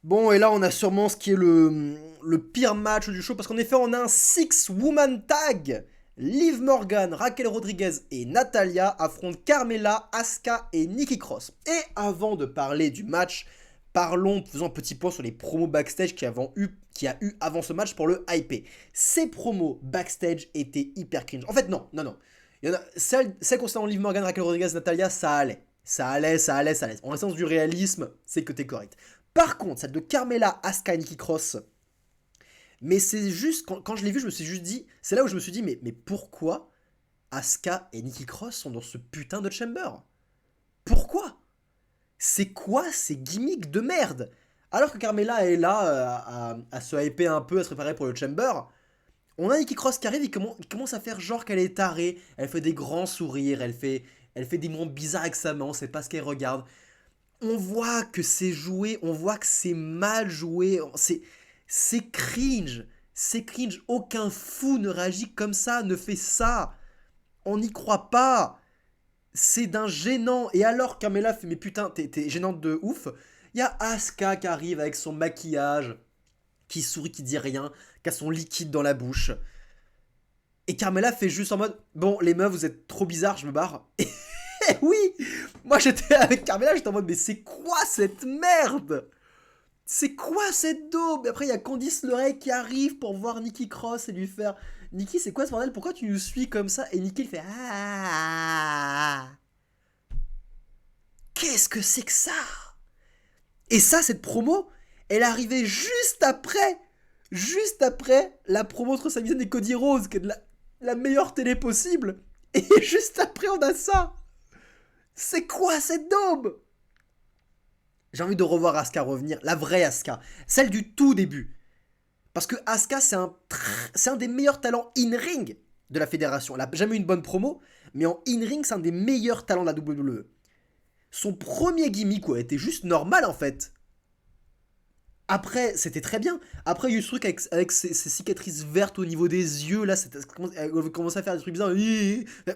Bon, et là, on a sûrement ce qui est le pire match du show, parce qu'en effet, on a un six-woman tag. Liv Morgan, Raquel Rodriguez et Natalia affrontent Carmella, Asuka et Nikki Cross. Et avant de parler du match, faisons un petit point sur les promos backstage qu'il y a eu avant ce match pour le hyper. Ces promos backstage étaient hyper cringe. En fait, non, non, non. Il y en a, celle concernant Liv Morgan, Raquel Rodriguez, Natalia, ça allait. Ça allait, ça allait, ça allait. En essence du réalisme, c'est que t'es correct. Par contre, celle de Carmella, Asuka et Nikki Cross, mais c'est juste, quand je l'ai vu, je me suis juste dit, c'est là où je me suis dit, mais pourquoi Asuka et Nikki Cross sont dans ce putain de chamber? Pourquoi? C'est quoi ces gimmicks de merde? Alors que Carmella est là à se hyper un peu, à se préparer pour le chamber, on a Nikki Cross qui arrive, il commence à faire genre qu'elle est tarée, elle fait des grands sourires, elle fait des mouvements bizarres avec sa main, on sait pas ce qu'elle regarde. On voit que c'est joué, on voit que c'est mal joué, c'est cringe, c'est cringe, aucun fou ne réagit comme ça, ne fait ça, on n'y croit pas, c'est d'un gênant, et alors Carmella fait mais putain t'es gênante de ouf, il y a Asuka qui arrive avec son maquillage, qui sourit, qui dit rien, qui a son liquide dans la bouche, et Carmella fait juste en mode bon les meufs vous êtes trop bizarres, je me barre. Et oui, moi j'étais avec Carmella, j'étais en mode mais c'est quoi cette merde? C'est quoi cette daube? Et après, il y a Candice LeRae qui arrive pour voir Nikki Cross et lui faire Nikki, c'est quoi ce bordel? Pourquoi tu nous suis comme ça? Et Nikki, il fait ah. Qu'est-ce que c'est que ça? Et ça, cette promo, elle est arrivée juste après la promo entre Sami Zayn et Cody Rhodes, qui est de la meilleure télé possible. Et juste après, on a ça. C'est quoi cette daube? J'ai envie de revoir Asuka revenir, la vraie Asuka, celle du tout début. Parce que Asuka, c'est un des meilleurs talents in-ring de la fédération. Elle n'a jamais eu une bonne promo, mais en in-ring, c'est un des meilleurs talents de la WWE. Son premier gimmick, ouais, était juste normal en fait. Après, c'était très bien. Après, il y a eu ce truc avec ses cicatrices vertes au niveau des yeux. Là, elle commençait à faire des trucs bizarres.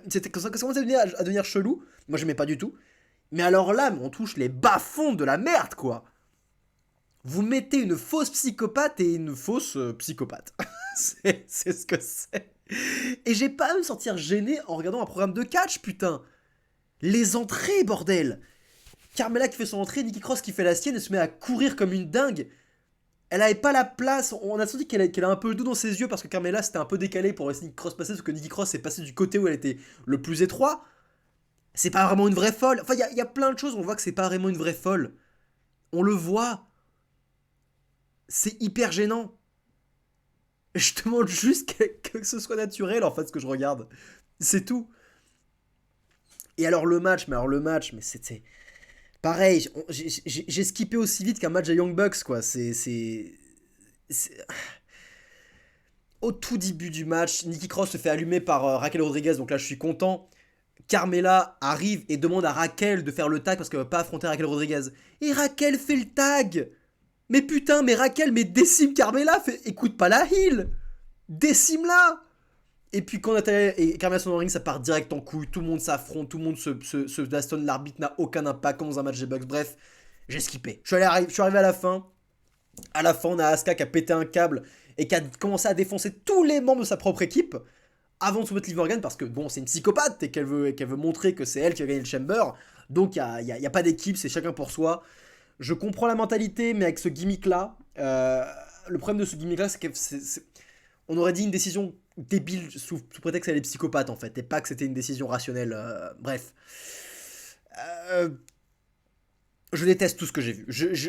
Ça commençait à devenir chelou. Moi, j'aimais pas du tout. Mais alors là, on touche les bas-fonds de la merde, quoi. Vous mettez une fausse psychopathe et une fausse psychopathe. c'est ce que c'est. Et j'ai pas à me sentir gêné en regardant un programme de catch, putain. Les entrées, bordel. Carmella qui fait son entrée, Nikki Cross qui fait la sienne et se met à courir comme une dingue. Elle avait pas la place. On a senti qu'elle a un peu le dos dans ses yeux parce que Carmella c'était un peu décalé pour laisser Nikki Cross passer parce que Nikki Cross est passée du côté où elle était le plus étroit. C'est pas vraiment une vraie folle. Enfin, il y a plein de choses, on voit que c'est pas vraiment une vraie folle. On le voit. C'est hyper gênant. Je demande juste que ce soit naturel en fait ce que je regarde. C'est tout. Et alors le match, mais c'était pareil. J'ai skippé aussi vite qu'un match à Young Bucks quoi. Au tout début du match, Nikki Cross se fait allumer par Raquel Rodriguez, donc là je suis content. Carmella arrive et demande à Raquel de faire le tag parce qu'elle va pas affronter Raquel Rodriguez. Et Raquel fait le tag. Mais putain, mais Raquel, mais décime Carmella, écoute pas la heal. Décime-la. Et puis quand Natalia et Carmella sont dans le ring, ça part direct en couille. Tout le monde s'affronte, tout le monde se bastonne. L'arbitre n'a aucun impact comme dans un match des Bucks. Bref, j'ai skippé. Je suis arrivé à la fin. À la fin, on a Asuka qui a pété un câble et qui a commencé à défoncer tous les membres de sa propre équipe avant de soumettre Liv Morgan parce que bon, c'est une psychopathe et qu'elle veut montrer que c'est elle qui a gagné le Chamber. Donc il y a pas d'équipe, c'est chacun pour soi. Je comprends la mentalité, mais avec ce gimmick-là, le problème de ce gimmick-là, c'est que on aurait dit une décision débile sous prétexte qu'elle est psychopathe en fait, et pas que c'était une décision rationnelle. Bref. Euh, je déteste tout ce que j'ai vu.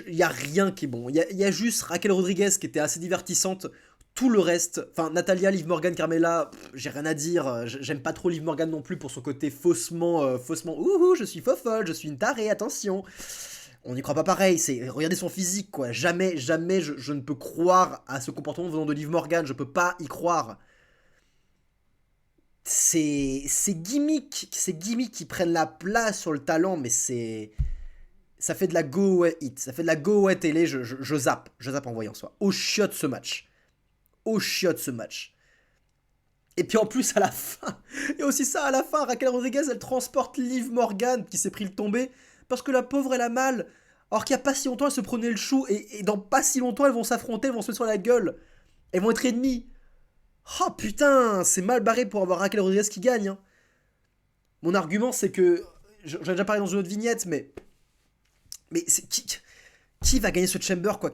Il y a rien qui est bon. Il y a juste Raquel Rodriguez qui était assez divertissante. Tout le reste, enfin Natalia, Liv Morgan, Carmella, j'ai rien à dire. J'aime pas trop Liv Morgan non plus pour son côté faussement. Ouh, je suis fofolle, je suis une tarée, attention. On n'y croit pas pareil. Regardez son physique quoi. Jamais, je ne peux croire à ce comportement venant de Liv Morgan. Je peux pas y croire. Ces gimmicks qui prennent la place sur le talent, mais ça fait de la go away hit, ça fait de la go away télé, je zappe en voyant ça. Au chiotte ce match. Au chiotte ce match. Et puis en plus à la fin, il y a aussi ça à la fin, Raquel Rodriguez elle transporte Liv Morgan qui s'est pris le tombé parce que la pauvre elle a mal. Alors qu'il y a pas si longtemps, elles se prenaient le chou, et dans pas si longtemps, elles vont s'affronter, elles vont se mettre sur la gueule. Elles vont être ennemies. Oh putain, c'est mal barré pour avoir Raquel Rodriguez qui gagne. Hein. Mon argument, c'est que. J'en ai déjà parlé dans une autre vignette, mais. Mais c'est. Qui va gagner ce Chamber, quoi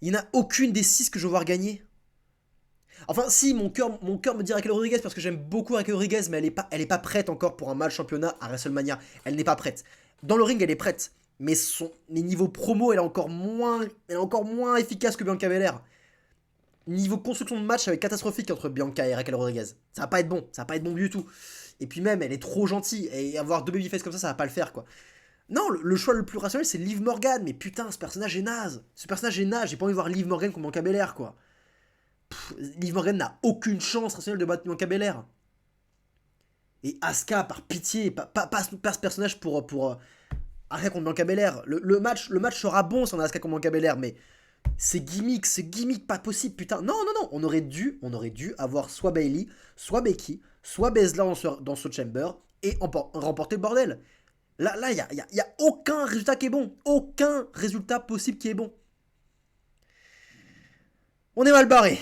il n'y en a aucune des 6 que je veux voir gagner. Enfin, si, mon cœur me dit Raquel Rodriguez parce que j'aime beaucoup Raquel Rodriguez, mais elle est pas prête encore pour un match championnat à WrestleMania. Elle n'est pas prête. Dans le ring, elle est prête. Mais les niveaux promo, elle est encore moins efficace que Bianca Belair. Niveau construction de match, ça va être catastrophique entre Bianca et Raquel Rodriguez. Ça va pas être bon. Ça va pas être bon du tout. Et puis même, elle est trop gentille. Et avoir deux babyface comme ça va pas le faire, quoi. Non, le choix le plus rationnel, c'est Liv Morgan. Mais putain, ce personnage est naze. Ce personnage est naze. J'ai pas envie de voir Liv Morgan comme Bianca Belair, quoi. Liv Morgan n'a aucune chance rationnelle de battre Bianca Belair. Et Asuka, par pitié, pas ce personnage pour Asuka contre Bianca Belair. Le match sera bon si on a Asuka contre Bianca Belair, mais c'est gimmick pas possible, putain. Non, on aurait dû avoir soit Bayley, soit Becky, soit Baszler dans ce chamber et remporter le bordel. Là, il y a aucun résultat qui est bon. Aucun résultat possible qui est bon. On est mal barré.